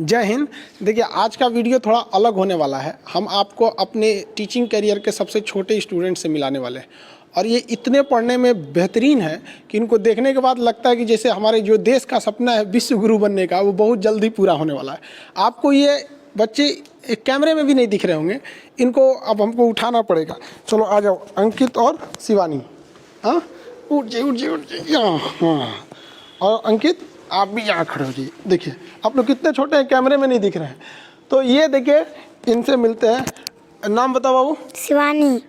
जय हिंद। देखिए आज का वीडियो थोड़ा अलग होने वाला है। हम आपको अपने टीचिंग करियर के सबसे छोटे स्टूडेंट से मिलाने वाले हैं और ये इतने पढ़ने में बेहतरीन है कि इनको देखने के बाद लगता है कि जैसे हमारे जो देश का सपना है विश्व गुरु बनने का, वो बहुत जल्दी पूरा होने वाला है। आपको ये बच्चे एक कैमरे में भी नहीं दिख रहे होंगे, इनको अब हमको उठाना पड़ेगा। चलो आ जाओ अंकित और शिवानी। हाँ उठ जाइए यहाँ। हाँ और अंकित आप भी यहाँ खड़े हो जाइए। देखिए आप लोग कितने छोटे हैं, कैमरे में नहीं दिख रहे हैं। तो ये देखिए इनसे मिलते हैं। नाम बताओ बाबू। शिवानी।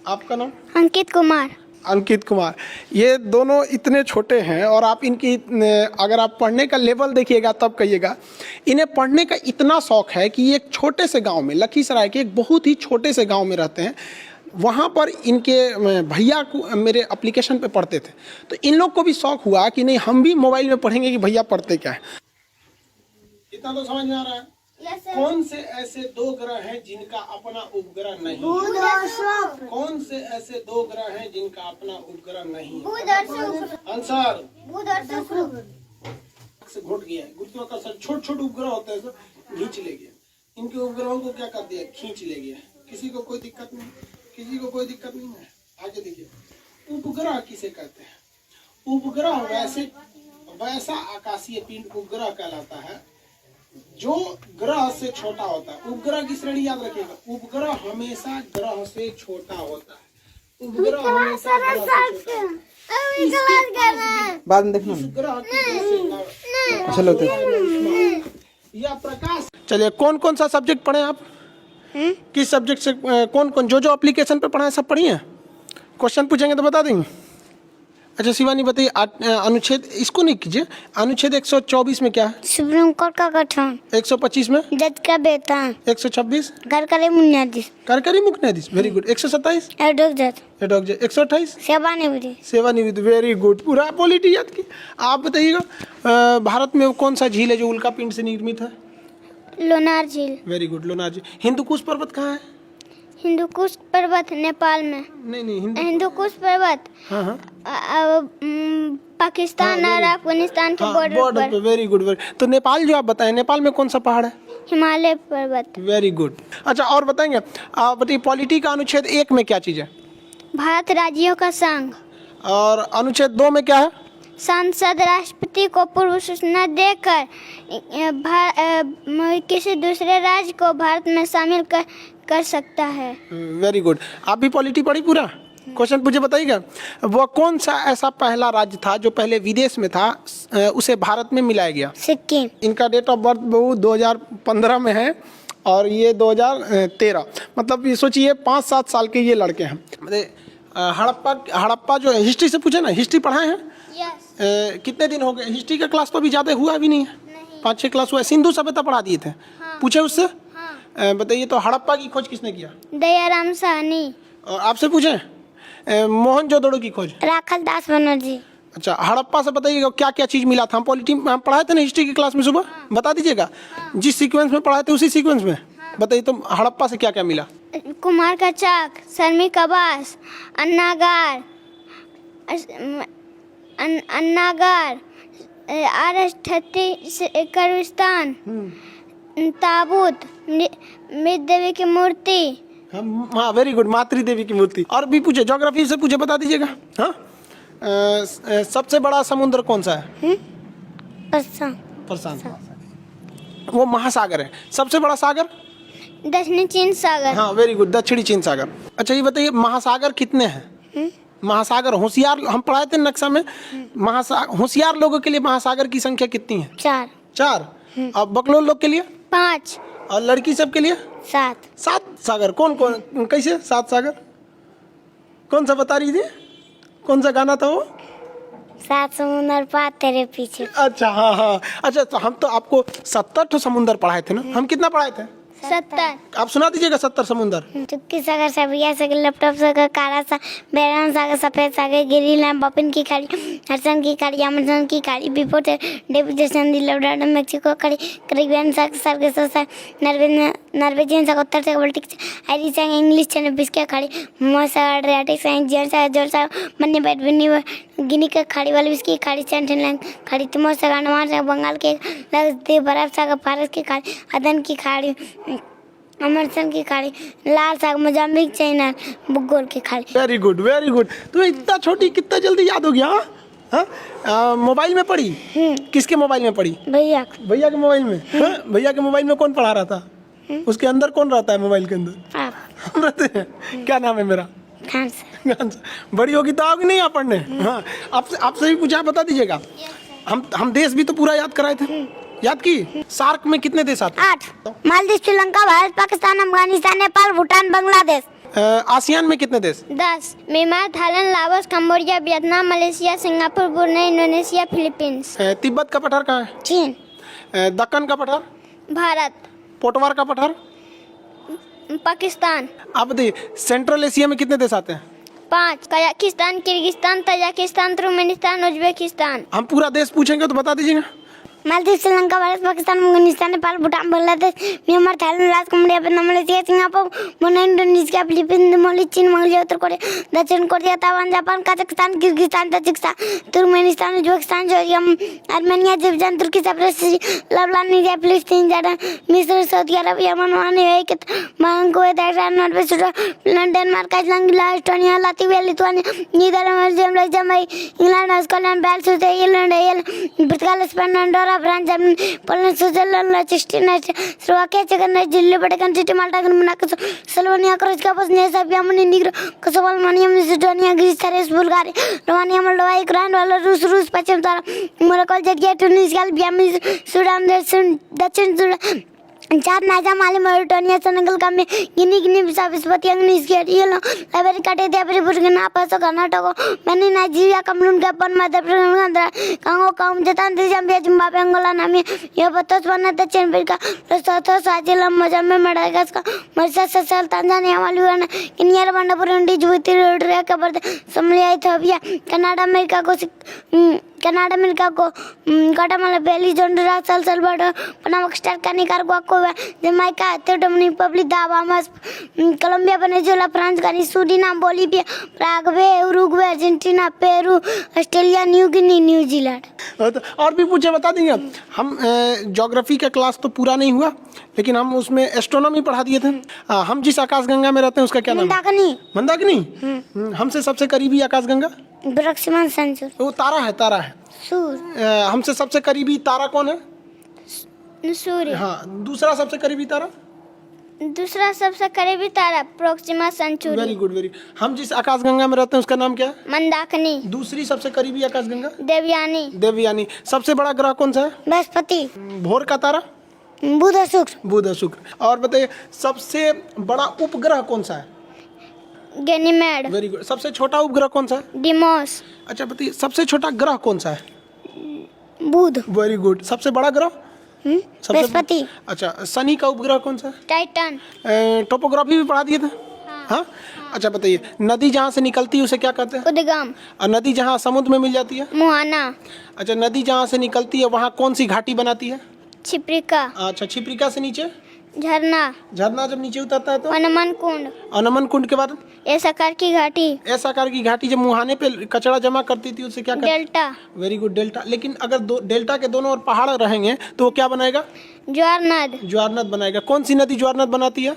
आपका नाम? अंकित कुमार। अंकित कुमार। ये दोनों इतने छोटे हैं और आप इनकी अगर आप पढ़ने का लेवल देखिएगा तब कहिएगा। इन्हें पढ़ने का इतना शौक है कि ये एक छोटे से गांव में, लखीसराय के एक बहुत ही छोटे से गांव में रहते हैं। वहाँ पर इनके भैया को मेरे एप्लीकेशन पे पढ़ते थे, तो इन लोग को भी शौक हुआ कि नहीं हम भी मोबाइल में पढ़ेंगे कि भैया पढ़ते क्या है। इतना तो समझ में आ रहा है। कौन से ऐसे दो ग्रह हैं जिनका अपना उपग्रह नहीं है? कौन से ऐसे दो ग्रह हैं जिनका अपना उपग्रह नहीं है? आंसर से घुट गया। गुरुत्वाकर्षण छोटे छोटे उपग्रह होते हैं, खींच ले गया। इनके उपग्रहों को क्या कर दिया? खींच ले गया। किसी को कोई दिक्कत नहीं, किसी को कोई दिक्कत नहीं है। आगे देखिए उपग्रह किसे कहते हैं? उपग्रह वैसा आकाशीय पिंड उपग्रह कहलाता है जो ग्रह से छोटा होता है। उपग्रह की श्रेणी याद रखिएगा, उपग्रह हमेशा ग्रह से छोटा होता है। उपग्रह हमेशा ग्रह से छोटा है। बाद में देखना। चलो या प्रकाश। चलिए कौन कौन सा सब्जेक्ट पढ़े आप? किस सब्जेक्ट से कौन कौन जो एप्लीकेशन पे पढ़ा है सब पढ़ी है? क्वेश्चन पूछेंगे तो बता देंगे। अच्छा शिवानी बताइए, अनुच्छेद इसको नहीं कीजिए। अनुच्छेद 124 में क्या है? सुप्रीम कोर्ट का गठन। 125 में जज का वेतन। 126 सरकारी बुनियादी। कार्यकारी मुख्य न्यायाधीश, वेरी गुड। 127 एडवोकेट जज। एडवोकेट। 128 सेवानिवृत्ति। सेवानिवृत्ति, वेरी गुड। पूरा पॉलिटी याद की। आप बताइएगा भारत में कौन सा झील है जो उल्का पिंड से निर्मित है? लोनार झील। वेरी गुड, लोनार झील। हिंदुकुश पर्वत कहाँ है? हिंदुकुश पर्वत नेपाल में। नहीं हिंदुकुश पर्वत हाँ पाकिस्तान और अफगानिस्तान के बॉर्डर पे। Very good very. तो नेपाल जो आप बताएं, नेपाल में कौन सा पहाड़ है? हिमालय पर्वत। Very good. अच्छा और बताएंगे आप बताइए पॉलिटी का अनुच्छेद 1 में क्या चीज है? भारत राज्यों का संघ। और अनुच्छेद 2 में क्या है? संसद राष्ट्रपति को पूर्व सूचना देकर किसी दूसरे राज्य को भारत में शामिल कर सकता है। Very good. आप भी पॉलिटी पढ़ी पूरा? क्वेश्चन पूछे बताइएगा। वो कौन सा ऐसा पहला राज्य था जो पहले विदेश में था, उसे भारत में मिलाया गया? सिक्किम। इनका डेट ऑफ बर्थ 2015 में है और ये 2013। मतलब ये सोचिए 5-7 साल के ये लड़के हैं। हड़प्पा जो हिस्ट्री से पूछे ना, हिस्ट्री पढ़ाए हैं? कितने दिन हो गए? हिस्ट्री का क्लास तो अभी ज़्यादा हुआ भी नहीं है, 5-6 क्लास हुआ है। सिंधु सभ्यता पढ़ा दिए थे। पूछे उससे? बताइए तो हड़प्पा की खोज किसने किया? दयाराम साहनी। और आपसे पूछे मोहनजोदड़ो की खोज? राखल दास बनर्जी। अच्छा हड़प्पा से बताइएगा क्या क्या चीज़ मिला था? हम पॉलिटी हम पढ़ाए थे ना हिस्ट्री की क्लास में सुबह। बता दीजिएगा जिस सीक्वेंस में पढ़ाए थे उसी सीक्वेंस में बताइए। तो हड़प्पा से क्या क्या मिला? कुमार का चाक, श्रमिक आवास, अन्नागार, कब्रिस्तान, ताबूत, मृत देवी की मूर्ति। हाँ वेरी गुड, मातृ देवी की मूर्ति। और भी पूछे, ज्योग्राफी से पूछे बता दीजिएगा। हाँ सबसे बड़ा समुद्र कौन सा है? प्रशांत। वो महासागर है। सबसे बड़ा सागर? दक्षिणी चीन सागर। हाँ वेरी गुड, दक्षिणी चीन सागर। अच्छा ये बताइए महासागर कितने हैं? महासागर होशियार हम पढ़ाए थे नक्शा में। होशियार लोगों के लिए महासागर की संख्या कितनी है? 4। और बकलोल लोग के लिए? 5। और लड़की सब के लिए? 7 सागर। कौन कौन कैसे 7 सागर? कौन सा बता रही थी? कौन सा गाना था वो? 7 समुंदर पार तेरे पीछे। अच्छा हाँ। अच्छा तो हम तो आपको 70 तो समुंदर पढ़ाए थे ना। हम कितना पढ़ाए थे? 70। आप सुना दीजिएगा 70 समुंदर। चुटकी सागर, सबिया सागर, लैपटॉप सागर, काला सागर, बैरान सागर, सफेद सागर, गिरीलैंड, बपिन की खाड़ी, हडसन की खाड़ी, अमेज़न की खाड़ी, बिफोर डेविड जैसन दी, लवडाडा, मेक्सिको खाड़ी, कैरिबियन सागर, सर्गेस सागर, नॉर्वेजियन सा उत्तर से बाल्टिक आयरिश सा इंग्लिश से बिस्के खाड़ी मोसा एड्रियाटिक सा जर्स सा जोर सा मन्ने बैठ बिन्नी गिनी का खाड़ी वाली बिस्की खाड़ी सेंट्रल खाड़ी तिमोर सा अंडमान सा बंगाल के लक्षद्वीप बर्फ सा फारस की खाड़ी अदन की खाड़ी अमरसन की खाड़ी लाल साग मोजाम्बिक चाइना बुगोल की खाड़ी। Very good very good. तुम्हें इतना छोटी कितना जल्दी याद हो गया? हाँ, मोबाइल में पढ़ी? किसके मोबाइल में पढ़ी? भैया भैया के मोबाइल में? हाँ? भैया के मोबाइल में कौन पढ़ा रहा था? उसके अंदर कौन रहता है मोबाइल के अंदर? आप हम रहते हैं। क्या नाम है मेरा? खान से बड़ी होगी तो आओगी नहीं यहाँ पढ़ने? हाँ, आपसे भी पूछा, बता दीजिएगा। हम देश भी तो पूरा याद कराए थे, याद की? सार्क में कितने देश आते हैं? 8 मालदीव श्रीलंका भारत पाकिस्तान अफगानिस्तान नेपाल भूटान बांग्लादेश। आसियान में कितने देश? 10 Myanmar Thailand Laos Cambodia Vietnam Malaysia Singapore Brunei Indonesia Philippines. Tibet का पठार कहाँ है? चीन। दक्कन का पठार? भारत। पोटवार का पठार? पाकिस्तान। आप बताइए सेंट्रल एशिया में कितने देश आते हैं? 5 Kazakhstan Kyrgyzstan Tajikistan Turkmenistan Uzbekistan. हम पूरा देश पूछेंगे तो बता दीजिएगा। Maldives Sri Lanka Bharat Pakistan Afghanistan Nepal Bhutan Bangladesh Myanmar Thailand Laos Cambodia Vietnam Malaysia Singapore Brunei Indonesia Philippines Mauritius चीन मंगोलिया उत्तर कोरिया दक्षिण Korea Taiwan Japan Kazakhstan Kyrgyzstan Tajikistan Turkmenistan Uzbekistan Georgia Armenia Azerbaijan Turkey Cyprus Lebanon Niger फिलिस्तीन जॉर्डन मिस्र Saudi Arab Yemen Oman UAE Kuwait Iran Norway Sudan Finland Denmark Iceland Estonia Latvia Lithuania Netherlands Belgium Luxembourg England Scotland Wales Ireland Portugal Spain Andorra France Germany Poland Switzerland लिechtenstein Slovakia चेक Delhi Vatican City Malta Monaco Slovenia Croatia Bosnia Serbia Montenegro Kosovo Albania Macedonia Greece Thrace Bulgaria Romania Moldova Ukraine Belarus रूस पश्चिम Timor Morocco Georgia Tunisia Albania Sudan दक्षिण Sudan चार नाजा Mali Mauritania Senegal Gambia Guinea Bissau स्वातिया Nigeria Liberia काटेरिया Burkina Faso Karnataka Benin Nigeria Cameroon Gabon Madhya Pradesh Congo Japan Zambia Zimbabwe Angola Namibia Botswana दक्षिण Africa Lesotho Swaziland Mozambique Madagascar Mauritius Seychelles Tanzania Maldives Kenya Rwanda Burundi Djibouti Eritrea Cape Verde Somalia Ethiopia Canada America को Guatemala Belize Honduras El Salvador Panama Costa Nicaragua Cuba Jamaica Dominican Republic Bahamas Colombia Venezuela France गानी Suriname Bolivia Paraguay Uruguay Argentina Peru Australia New Guinea New Zealand. और भी पूछे बता देंगे। हम geography का class तो पूरा नहीं हुआ लेकिन हम उसमें एस्ट्रोनॉमी पढ़ा दिए थे। हम जिस आकाशगंगा में रहते हैं उसका क्या नाम है? मंदाकिनी। हमसे सबसे करीबी आकाशगंगा प्रोक्सिमा सेंचुरी वो तारा है सूर्य। हमसे सबसे करीबी तारा कौन है? सूर्य। हाँ, दूसरा सबसे करीबी तारा Proxima Centauri. Very good very. हम जिस आकाशगंगा में रहते हैं उसका नाम क्या है? मंदाकिनी। दूसरी सबसे करीबी आकाशगंगा देवयानी। सबसे बड़ा ग्रह कौन सा है? बृहस्पति। भोर का तारा? बुध और शुक्र। और बताइए सबसे बड़ा उपग्रह कौन सा है? गैनीमेड। Very good. सबसे छोटा उपग्रह कौन सा है? डिमोस। अच्छा बताइए सबसे छोटा ग्रह कौन सा है? बुध। Very good. सबसे बड़ा ग्रह? बृहस्पति। अच्छा शनि का उपग्रह कौन सा है? टाइटन। टोपोग्राफी भी पढ़ा दिए थे। हाँ। अच्छा बताइए नदी जहाँ से निकलती है उसे क्या कहते हैं? उद्गम। और नदी जहाँ समुद्र में मिल जाती है? मुहाना। अच्छा नदी जहाँ से निकलती है वहाँ कौन सी घाटी बनाती है? छिप्रिका। अच्छा छिप्रिका से नीचे? झरना जब नीचे उतरता है तो? अनमन कुंड के बाद? ऐसा आकार की घाटी। जब मुहाने पे कचरा जमा करती थी उसे क्या कहते? डेल्टा। Very good delta. लेकिन अगर डेल्टा के दोनों ओर पहाड़ रहेंगे तो वो क्या बनाएगा? ज्वार नद बनाएगा। कौन सी नदी ज्वार नद बनाती है?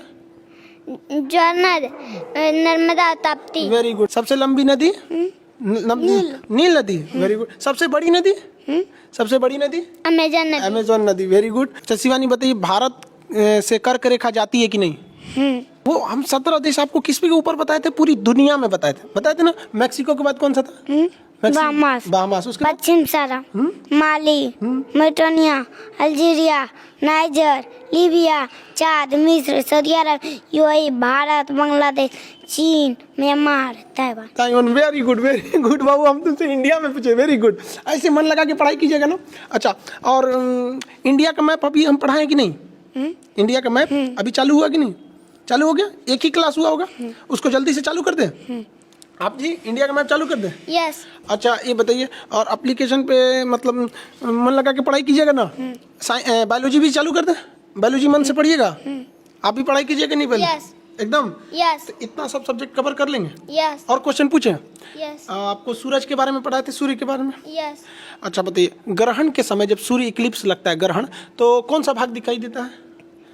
नर्मदा ताप्ती। Very good. सबसे लंबी नदी? नील नदी। Very good. सबसे बड़ी नदी? अमेज़न नदी। Very good. अच्छा शिवानी बताइए भारत से कर्क रेखा जाती है कि नहीं? वो हम 17 देश आपको किस के ऊपर बताए थे? पूरी दुनिया में बताए थे ना। मैक्सिको के बाद कौन सा था? बहामास। उसके पश्चिम सहारा माली मॉरिटानिया अल्जीरिया नाइजर लीबिया चाद मिस्र सऊदी अरब यूएई भारत बांग्लादेश चीन म्यांमार ताइवान। वेरी गुड बाबू। हम तुमसे इंडिया में पूछे। Very good. ऐसे मन लगा के पढ़ाई कीजिएगा ना। अच्छा और इंडिया का मैप अभी हम पढ़ाएं कि नहीं? इंडिया का मैप अभी चालू हुआ कि नहीं? चालू हो गया। एक ही क्लास हुआ होगा। उसको जल्दी से चालू कर दें। आप जी इंडिया का मैप चालू कर दें। यस। अच्छा ये बताइए और एप्लीकेशन पे मतलब मन लगा के पढ़ाई कीजिएगा ना। बायोलॉजी भी चालू कर दें। बायोलॉजी मन से पढ़िएगा। आप भी पढ़ाई कीजिएगा नहीं पहले? Yes. एकदम Yes. इतना सब सब्जेक्ट कवर कर लेंगे? Yes. और क्वेश्चन पूछे? Yes. आपको सूरज के बारे में पढ़ाए थे, सूर्य के बारे में? Yes. अच्छा बताइए, ग्रहण के समय जब सूर्य इक्लिप्स लगता है, ग्रहण, तो कौन सा भाग दिखाई देता है?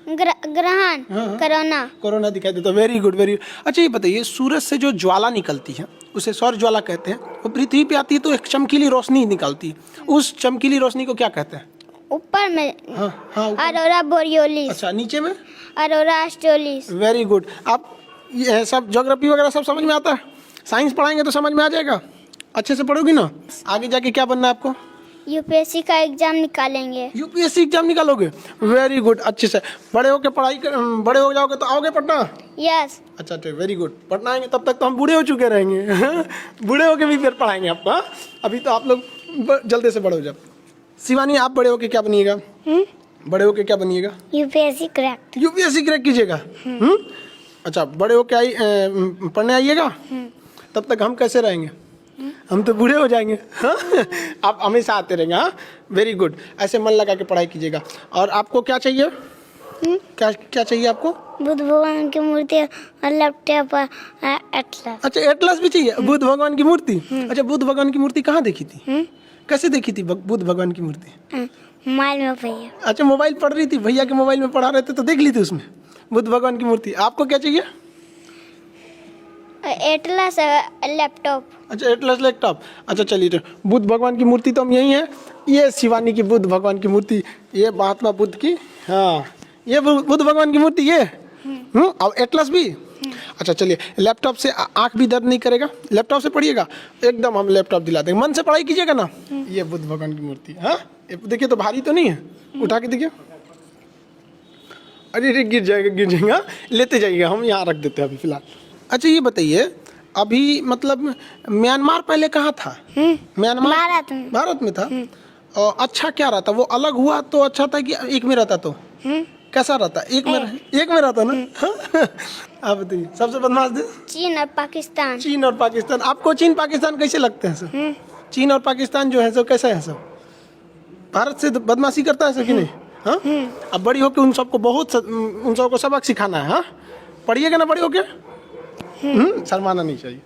ग्रहण, कोरोना। कोरोना दिखाई देता है। Very good, very. अच्छा ये बताइए, सूरज से जो ज्वाला निकलती है उसे सौर ज्वाला कहते हैं, वो पृथ्वी पे आती है तो एक चमकीली रोशनी निकलती है, उस चमकीली रोशनी को क्या कहते हैं? ऊपर में हाँ हाँ, ऊपर। अरोरा बोरियोलिस। अच्छा, नीचे में? अरोरा ऑस्ट्रेलिस। Very good. आप ये सब ज्योग्राफी वगैरह सब समझ में आता है? साइंस पढ़ाएंगे तो समझ में आ जाएगा? अच्छे से पढ़ोगी ना? आगे जाके क्या बनना है आपको? यूपीएससी का एग्जाम निकालेंगे। यूपीएससी एग्जाम निकालोगे? वेरी गुड, अच्छे से। बड़े होके बड़े हो जाओगे तो आओगे पटना? यस। अच्छा ठीक, वेरी गुड। पटना आएंगे तब तक तो हम बूढ़े हो चुके रहेंगे। बूढ़े होके भी फिर पढ़ाएंगे आपको। हाँ? अभी तो आप लोग जल्दी से बड़े हो जाओ। शिवानी, आप बड़े होके क्या बनिएगा? बड़े होके क्या बनिएगा? UPSC crack. यूपीएससी क्रैक कीजिएगा? अच्छा, बड़े होके पढ़ने आइएगा? तब तक हम कैसे रहेंगे? हम तो बूढ़े हो जाएंगे। हाँ? आप हमेशा आते रहेंगे। हाँ, वेरी गुड। ऐसे मन लगा के पढ़ाई कीजिएगा। और आपको क्या चाहिए? क्या क्या चाहिए आपको? बुद्ध भगवान की मूर्ति और लैपटॉप एटलस। अच्छा, एटलस भी चाहिए? बुद्ध भगवान की मूर्ति? अच्छा, बुद्ध भगवान की मूर्ति कहाँ देखी थी? कैसे देखी थी बुद्ध भगवान की मूर्ति? मोबाइल में भैया। अच्छा, मोबाइल पढ़ रही थी, भैया के मोबाइल में पढ़ा रहे थे तो देख ली थी उसमें बुद्ध भगवान की मूर्ति। आपको क्या चाहिए? Atlas laptop. अच्छा, एटलस लैपटॉप। अच्छा चलिए, तो बुद्ध भगवान की मूर्ति तो हम यही है। ये शिवानी की बुद्ध भगवान की मूर्ति, ये महात्मा बुद्ध की, हाँ ये बुद्ध भगवान की मूर्ति ये। और एटलस भी। अच्छा चलिए, लैपटॉप से आंख भी दर्द नहीं करेगा? लैपटॉप से पढ़िएगा एकदम, हम लैपटॉप दिला देंगे। मन से पढ़ाई कीजिएगा ना। ये बुद्ध भगवान की मूर्ति। हाँ, देखिए तो भारी तो नहीं है, उठा के देखिए। अरे गिर जाएगा। हाँ? लेते जाइएगा, हम यहाँ रख देते हैं अभी फिलहाल। अच्छा ये बताइए, अभी मतलब म्यांमार पहले कहाँ था? म्यांमार भारत में था। और अच्छा क्या रहता? वो अलग हुआ तो अच्छा था कि एक में रहता तो कैसा रहता? एक में रहता ना? हाँ? आप बताइए, सबसे बदमाश देश? चीन और पाकिस्तान। चीन और पाकिस्तान। आपको चीन पाकिस्तान कैसे लगते हैं सर? चीन और पाकिस्तान जो है सो कैसा है सर? भारत से बदमाशी करता है सर कि नहीं? हाँ, अब बड़ी होके उन सबको सबक सिखाना है। हाँ, पढ़िएगा ना बड़ी होके? शर्माना नहीं चाहिए।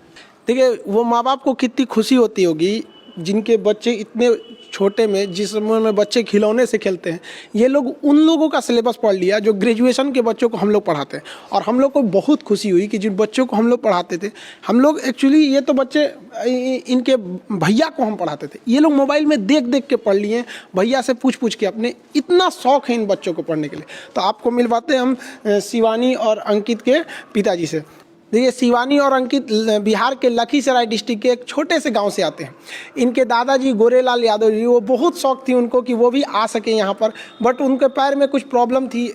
देखिए, वो माँ बाप को कितनी खुशी होती होगी जिनके बच्चे इतने छोटे में, जिस उम्र में बच्चे खिलौने से खेलते हैं, ये लोग उन लोगों का सिलेबस पढ़ लिया जो ग्रेजुएशन के बच्चों को हम लोग पढ़ाते हैं। और हम लोग को बहुत खुशी हुई कि जिन बच्चों को हम लोग पढ़ाते थे, हम लोग एक्चुअली ये तो बच्चे इनके भैया को हम पढ़ाते थे, ये लोग मोबाइल में देख देख के पढ़ लिए, भैया से पूछ के अपने। इतना शौक है इन बच्चों को पढ़ने के लिए। तो आपको मिलवाते हैं हम शिवानी और अंकित के पिताजी से। देखिए, शिवानी और अंकित बिहार के लखीसराय डिस्ट्रिक्ट के एक छोटे से गांव से आते हैं। इनके दादाजी गोरेलाल यादव जी, वो बहुत शौक थी उनको कि वो भी आ सके यहाँ पर, बट उनके पैर में कुछ प्रॉब्लम थी,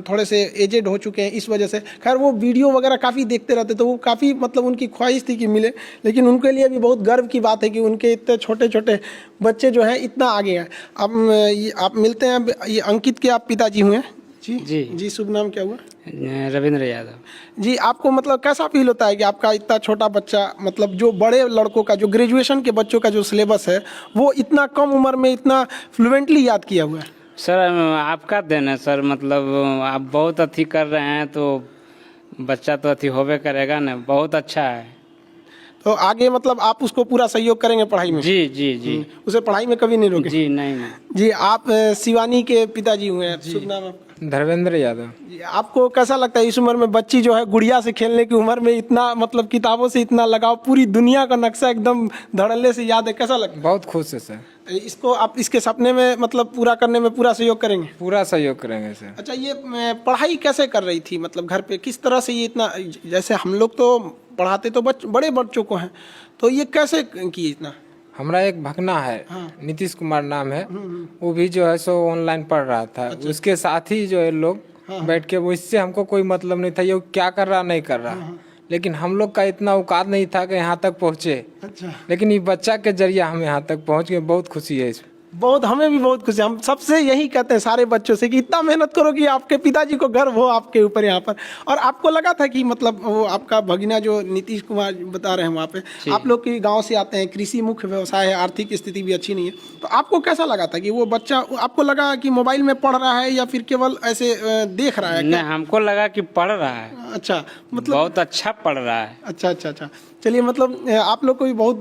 थोड़े से एजेड हो चुके हैं, इस वजह से। खैर, वो वीडियो वगैरह काफ़ी देखते रहते, तो वो काफ़ी मतलब उनकी ख्वाहिश थी कि मिले। लेकिन उनके लिए भी बहुत गर्व की बात है कि उनके इतने छोटे छोटे बच्चे जो हैं इतना आगे हैं। अब आप मिलते हैं। ये अंकित के आप पिताजी हुए? जी, शुभ नाम क्या हुआ? रविंद्र यादव। जी, आपको मतलब कैसा फील होता है कि आपका इतना छोटा बच्चा, मतलब जो बड़े लड़कों का, जो ग्रेजुएशन के बच्चों का जो सिलेबस है, वो इतना कम उम्र में इतना फ्लुएंटली याद किया हुआ है? सर, आपका देन है सर, मतलब आप बहुत अथी कर रहे हैं तो बच्चा तो अथी होबे करेगा ना। बहुत अच्छा है। तो आगे मतलब आप उसको पूरा सहयोग करेंगे पढ़ाई में? जी। उसे पढ़ाई में कभी नहीं रोके? जी नहीं। जी, आप शिवानी के पिताजी हुए हैं। शुभ नाम आपका? धर्मेंद्र यादव। जी, आपको कैसा लगता है इस उम्र में बच्ची जो है, गुड़िया से खेलने की उम्र में, इतना मतलब किताबों से इतना लगाव, पूरी दुनिया का नक्शा एकदम धड़ल्ले से याद है, कैसा लगता है? बहुत खुश है सर। इसको आप इसके सपने में मतलब पूरा करने में पूरा सहयोग करेंगे? पूरा सहयोग करेंगे सर। अच्छा, ये पढ़ाई कैसे कर रही थी, मतलब घर पे किस तरह से ये इतना, जैसे हम लोग तो पढ़ाते तो बड़े बच्चों को हैं, तो ये कैसे किए इतना? हमारा एक भगना है, नीतीश कुमार नाम है, वो भी जो है सो ऑनलाइन पढ़ रहा था। अच्छा। उसके साथ ही जो है लोग बैठ के, वो इससे हमको कोई मतलब नहीं था ये क्या कर रहा नहीं कर रहा, लेकिन हम लोग का इतना औकात नहीं था कि यहाँ तक पहुँचे। अच्छा। लेकिन ये बच्चा के जरिए हम यहाँ तक पहुँच गए, बहुत खुशी है इसमें। बहुत, हमें भी बहुत खुशी, हम सबसे यही कहते हैं सारे बच्चों से कि इतना मेहनत करो कि आपके पिताजी को गर्व हो आपके ऊपर यहाँ पर। और आपको लगा था कि मतलब वो आपका भगिना जो नीतीश कुमार बता रहे हैं वहाँ पे, आप लोग के गांव से आते हैं, कृषि मुख्य व्यवसाय है, आर्थिक स्थिति भी अच्छी नहीं है, तो आपको कैसा लगा था कि वो बच्चा, आपको लगा कि मोबाइल में पढ़ रहा है या फिर केवल ऐसे देख रहा है? नहीं, हमको लगा कि पढ़ रहा है, अच्छा, मतलब बहुत अच्छा पढ़ रहा है। अच्छा अच्छा अच्छा, चलिए, मतलब आप लोग को भी बहुत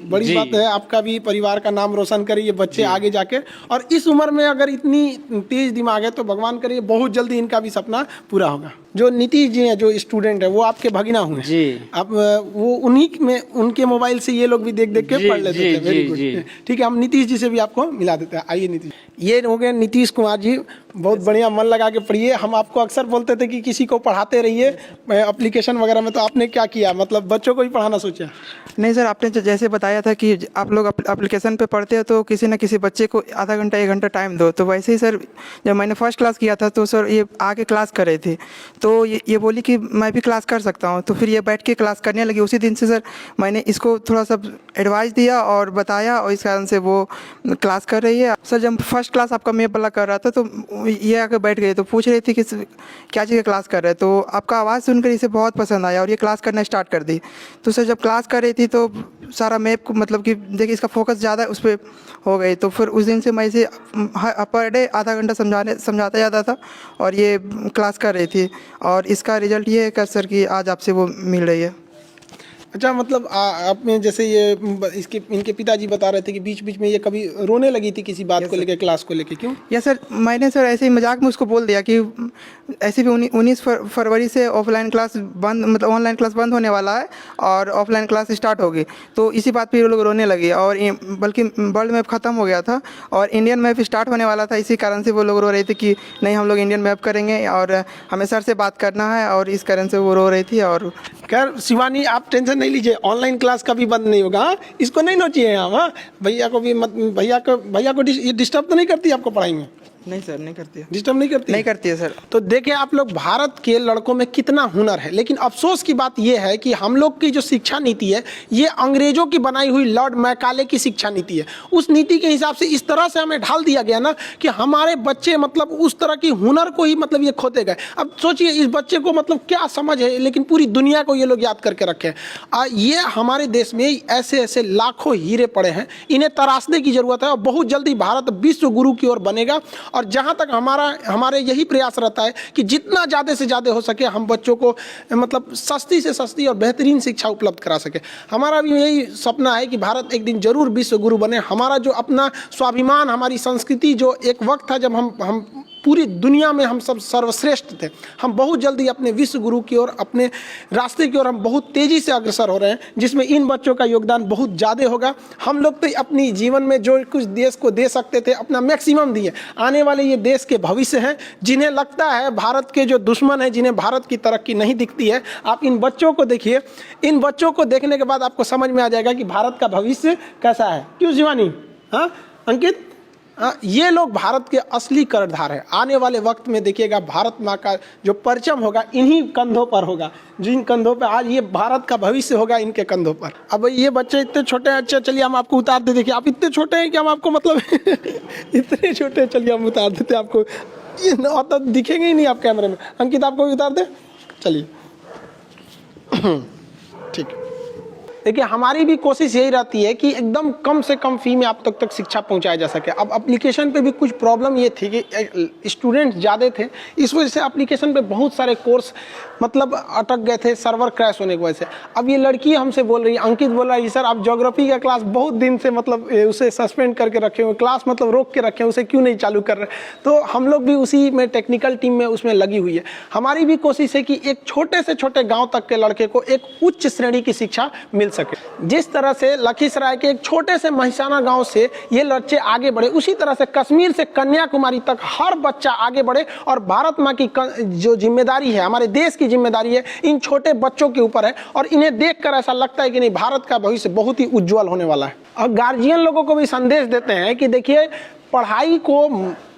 बड़ी बात है, आपका भी परिवार का नाम रोशन करे ये बच्चे आगे जाके। और इस उम्र में अगर इतनी तेज दिमाग है तो भगवान करे बहुत जल्दी इनका भी सपना पूरा होगा। जो नीतीश जी हैं, जो स्टूडेंट है, वो आपके भगिना हुए जी। आप वो उन्हीं में, उनके मोबाइल से ये लोग भी देख देख के पढ़ लेते थे। वेरी गुड, ठीक है, हम नीतीश जी से भी आपको मिला देते हैं। आइए नीतीश, ये हो गए नीतीश कुमार जी, बहुत बढ़िया, मन लगा के पढ़िए। हम आपको अक्सर बोलते थे कि किसी को पढ़ाते रहिए एप्लीकेशन वगैरह में, तो आपने क्या किया, मतलब बच्चों को ही पढ़ाना सोचा? नहीं सर, आपने जैसे बताया था कि आप लोग एप्लीकेशन पे पढ़ते हो तो किसी न किसी बच्चे को आधा घंटा 1 घंटा टाइम दो, तो वैसे ही सर जब मैंने फर्स्ट क्लास किया था तो सर ये आके क्लास कर रहे थे, तो ये बोली कि मैं भी क्लास कर सकता हूँ, तो फिर ये बैठ के क्लास करने लगी। उसी दिन से सर मैंने इसको थोड़ा सा एडवाइस दिया और बताया, और इस कारण से वो क्लास कर रही है। सर जब फर्स्ट क्लास आपका मैप वाला कर रहा था तो ये आके बैठ गई, तो पूछ रही थी कि क्या चीज़ का क्लास कर रहे हैं, तो आपका आवाज़ सुनकर इसे बहुत पसंद आया और ये क्लास करना स्टार्ट कर दी। तो सर जब क्लास कर रही थी तो सारा मैप को, मतलब कि देखिए इसका फोकस ज़्यादा उस पर हो गई, तो फिर उस दिन से मैं इसे पर डे आधा घंटा समझाता जाता था और ये क्लास कर रही थी, और इसका रिजल्ट ये है कि सर कि आज आपसे वो मिल रही है। अच्छा, मतलब आपने जैसे ये इनके पिताजी बता रहे थे कि बीच बीच में ये कभी रोने लगी थी किसी बात को लेकर, क्लास को लेकर, क्यों? या सर मैंने सर ऐसे ही मजाक में उसको बोल दिया कि ऐसे भी 19 फरवरी से ऑफलाइन क्लास बंद, मतलब ऑनलाइन क्लास बंद होने वाला है और ऑफलाइन क्लास स्टार्ट होगी, तो इसी बात पे ये लोग रोने लगे। और बल्कि वर्ल्ड मैप ख़त्म हो गया था और इंडियन मैप स्टार्ट होने वाला था, इसी कारण से वो लोग रो रहे थे कि नहीं, हम लोग इंडियन मैप करेंगे और हमें सर से बात करना है, और इस कारण से वो रो रही थी। और खैर शिवानी, आप टेंशन नहीं लीजिए, ऑनलाइन क्लास कभी बंद नहीं होगा, इसको नहीं नोचिए हम। हाँ, भैया को भी मत, भैया को ये डिस्टर्ब तो नहीं करती आपको पढ़ाई में? नहीं सर, नहीं करती है। डिस्टर्ब नहीं करती? नहीं करती है सर। तो देखिए आप लोग, भारत के लड़कों में कितना हुनर है, लेकिन अफसोस की बात यह है कि हम लोग की जो शिक्षा नीति है ये अंग्रेजों की बनाई हुई लॉर्ड मैकाले की शिक्षा नीति है। उस नीति के हिसाब से इस तरह से हमें ढाल दिया गया ना कि हमारे बच्चे मतलब उस तरह की हुनर को ही मतलब ये खोते गए। अब सोचिए इस बच्चे को मतलब क्या समझ है, लेकिन पूरी दुनिया को ये लोग याद करके रखे हैं। ये हमारे देश में ऐसे ऐसे लाखों हीरे पड़े हैं, इन्हें तराशने की जरूरत है और बहुत जल्दी भारत विश्व गुरु की ओर बनेगा। और जहाँ तक हमारे यही प्रयास रहता है कि जितना ज़्यादा से ज़्यादा हो सके हम बच्चों को मतलब सस्ती से सस्ती और बेहतरीन शिक्षा उपलब्ध करा सके। हमारा भी यही सपना है कि भारत एक दिन जरूर विश्व गुरु बने। हमारा जो अपना स्वाभिमान, हमारी संस्कृति, जो एक वक्त था जब हम पूरी दुनिया में हम सब सर्वश्रेष्ठ थे, हम बहुत जल्दी अपने विश्व गुरु की ओर, अपने रास्ते की ओर हम बहुत तेज़ी से अग्रसर हो रहे हैं, जिसमें इन बच्चों का योगदान बहुत ज़्यादा होगा। हम लोग तो अपनी जीवन में जो कुछ देश को दे सकते थे अपना मैक्सिमम दिए। आने वाले ये देश के भविष्य हैं, जिन्हें लगता है भारत के जो दुश्मन हैं, जिन्हें भारत की तरक्की नहीं दिखती है, आप इन बच्चों को देखिए। इन बच्चों को देखने के बाद आपको समझ में आ जाएगा कि भारत का भविष्य कैसा है। क्यों शिवानी? हाँ अंकित, ये लोग भारत के असली कर्णधार है। आने वाले वक्त में देखिएगा भारत माँ का जो परचम होगा इन्हीं कंधों पर होगा, जिन कंधों पर आज ये भारत का भविष्य होगा, इनके कंधों पर। अब ये बच्चे इतने छोटे हैं, अच्छा चलिए हम आपको उतार दे। देखिए आप इतने छोटे हैं कि हम आपको मतलब इतने छोटे, चलिए हम उतार देते आपको, ये तो दिखेंगे ही नहीं आप कैमरे में। अंकित आपको भी उतार दे, चलिए ठीक। देखिए हमारी भी कोशिश यही रहती है कि एकदम कम से कम फी में आप तक शिक्षा पहुंचाया जा सके। अब एप्लीकेशन पे भी कुछ प्रॉब्लम ये थी कि स्टूडेंट ज़्यादा थे, इस वजह से एप्लीकेशन पे बहुत सारे कोर्स मतलब अटक गए थे सर्वर क्रैश होने की वजह से। अब ये लड़की हमसे बोल रही है, अंकित बोल रहा है सर आप ज्योग्राफी का क्लास बहुत दिन से मतलब उसे सस्पेंड करके रखे हुए, क्लास मतलब रोक के रखे हैं, उसे क्यों नहीं चालू कर रहे। तो हम लोग भी उसी में टेक्निकल टीम में उसमें लगी हुई है। हमारी भी कोशिश है कि एक छोटे से छोटे गाँव तक के लड़के को एक उच्च श्रेणी की शिक्षा मिल सके। जिस तरह से लखीसराय के एक छोटे से महिसाना गांव से ये बच्चे आगे बढ़े, उसी तरह से कश्मीर से कन्याकुमारी तक हर बच्चा आगे बढ़े। और भारत माँ की जो जिम्मेदारी है, हमारे देश की जिम्मेदारी है, इन छोटे बच्चों के ऊपर है। और इन्हें देखकर ऐसा लगता है कि नहीं, भारत का भविष्य बहुत ही उज्जवल होने वाला है। और गार्जियन लोगों को भी संदेश देते हैं कि देखिए पढ़ाई को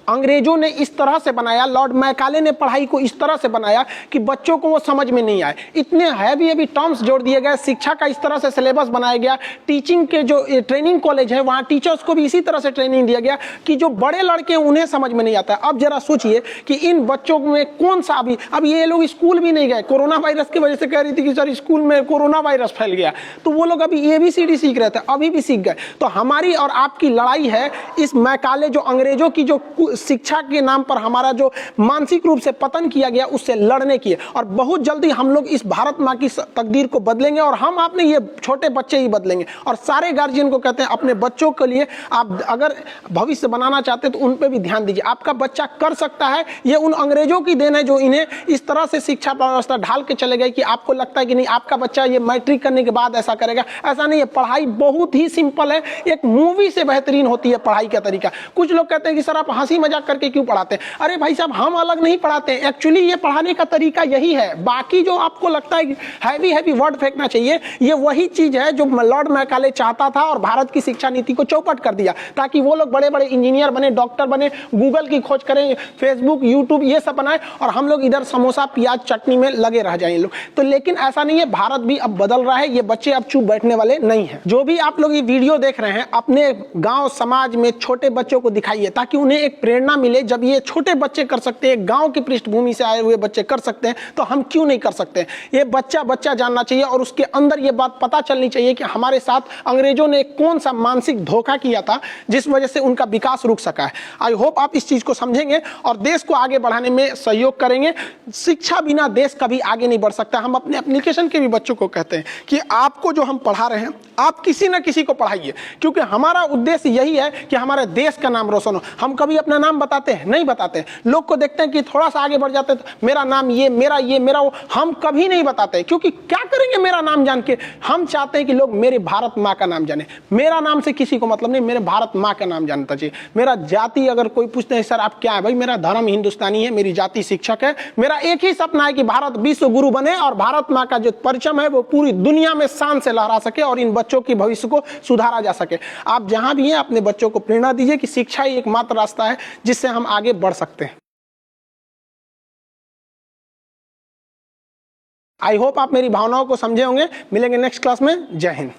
अंग्रेजों ने इस तरह से बनाया, लॉर्ड मैकाले ने पढ़ाई को इस तरह से बनाया कि बच्चों को वो समझ में नहीं आए। इतने हैवी टर्म्स जोड़ दिए गए, शिक्षा का इस तरह से सिलेबस बनाया गया, टीचिंग के जो ट्रेनिंग कॉलेज है वहाँ टीचर्स को भी इसी तरह से ट्रेनिंग दिया गया कि जो बड़े लड़के उन्हें समझ में नहीं आता। अब जरा सोचिए कि इन बच्चों में कौन सा अब ये लोग स्कूल भी नहीं गए, कोरोना वायरस की वजह से कह रही थी कि सर स्कूल में कोरोना वायरस फैल गया, तो वो लोग अभी ABCD सीख रहे थे, अभी भी सीख गए। तो हमारी और आपकी लड़ाई है इस मैकाले जो अंग्रेजों की जो शिक्षा के नाम पर हमारा जो मानसिक रूप से पतन किया गया उससे लड़ने की है। और बहुत जल्दी हम लोग इस भारत माँ की तकदीर को बदलेंगे और हम अपने ये छोटे बच्चे ही बदलेंगे। और सारे गार्जियन को कहते हैं अपने बच्चों के लिए आप अगर भविष्य बनाना चाहते हैं तो उन पर भी ध्यान दीजिए। आपका बच्चा कर सकता है, ये उन अंग्रेजों की देन है जो इन्हें इस तरह से शिक्षा व्यवस्था ढाल के चले गए कि आपको लगता है कि नहीं आपका बच्चा ये मैट्रिक करने के बाद ऐसा करेगा। ऐसा नहीं है, पढ़ाई बहुत ही सिंपल है, एक मूवी से बेहतरीन होती है पढ़ाई का तरीका। कुछ लोग कहते हैं कि सर आप हंसी मजाक करके क्यों पढ़ाते हैं? अरे भाई साहब हम अलग नहीं पढ़ाते, एक्चुअली ये पढ़ाने का तरीका यही है। बाकी जो आपको लगता है हैवी वर्ड फेंकना चाहिए, ये वही चीज है जो लॉर्ड मैकाले चाहता था और भारत की शिक्षा नीति को चौपट कर दिया ताकि वो लोग बड़े बड़े इंजीनियर बने, डॉक्टर बने, गूगल की खोज करें, फेसबुक यूट्यूब ये सब बनाए और हम लोग इधर समोसा प्याज चटनी में लगे रह जाएं लोग। तो लेकिन ऐसा नहीं है, भारत भी अब बदल रहा है, ये बच्चे अब चुप बैठने वाले नहीं है। जो भी आप लोग ये वीडियो देख रहे हैं अपने गांव समाज में छोटे बच्चों को दिखाइए ताकि उन्हें एक प्रेरणा मिले। जब ये छोटे बच्चे कर सकते हैं, गांव की पृष्ठभूमि से आए हुए बच्चे कर सकते हैं, तो हम क्यों नहीं कर सकते? ये बच्चा जानना चाहिए और उसके अंदर ये बात पता चलनी चाहिए कि हमारे साथ अंग्रेजों ने कौन सा मानसिक धोखा किया था जिस वजह से उनका विकास रुक सका है। आई होप आप इस चीज को समझेंगे और देश को आगे बढ़ाने में सहयोग करेंगे। शिक्षा बिना देश कभी आगे नहीं बढ़ सकता। हम अपने एप्लीकेशन के भी बच्चों को कहते हैं कि आपको जो हम पढ़ा रहे हैं आप किसी न किसी को पढ़ाइए, क्योंकि हमारा उद्देश्य यही है कि हमारे देश का नाम रोशन हो। हम कभी अपना नाम बताते हैं? नहीं बताते। लोग को देखते हैं कि थोड़ा सा आगे बढ़ जाते हैं तो मेरा नाम ये मेरा वो, हम कभी नहीं बताते, क्योंकि क्या करेंगे मेरा नाम जान के? हम चाहते हैं कि लोग मेरे भारत माँ का नाम जाने। मेरा नाम से किसी को मतलब नहीं, मेरे भारत माँ का नाम जानता चाहिए। मेरा जाति अगर कोई पूछते हैं सर आप क्या है, भाई मेरा धर्म हिंदुस्तानी है, मेरी जाति शिक्षक है। मेरा एक ही सपना है कि भारत विश्व गुरु बने और भारत माँ का जो परचम है वो पूरी दुनिया में शान से लहरा सके और इन बच्चों की भविष्य को सुधारा जा सके। आप जहां भी हैं अपने बच्चों को प्रेरणा दीजिए कि शिक्षा ही एकमात्र रास्ता है जिससे हम आगे बढ़ सकते हैं। आई होप आप मेरी भावनाओं को समझे होंगे। मिलेंगे नेक्स्ट क्लास में। जय हिंद।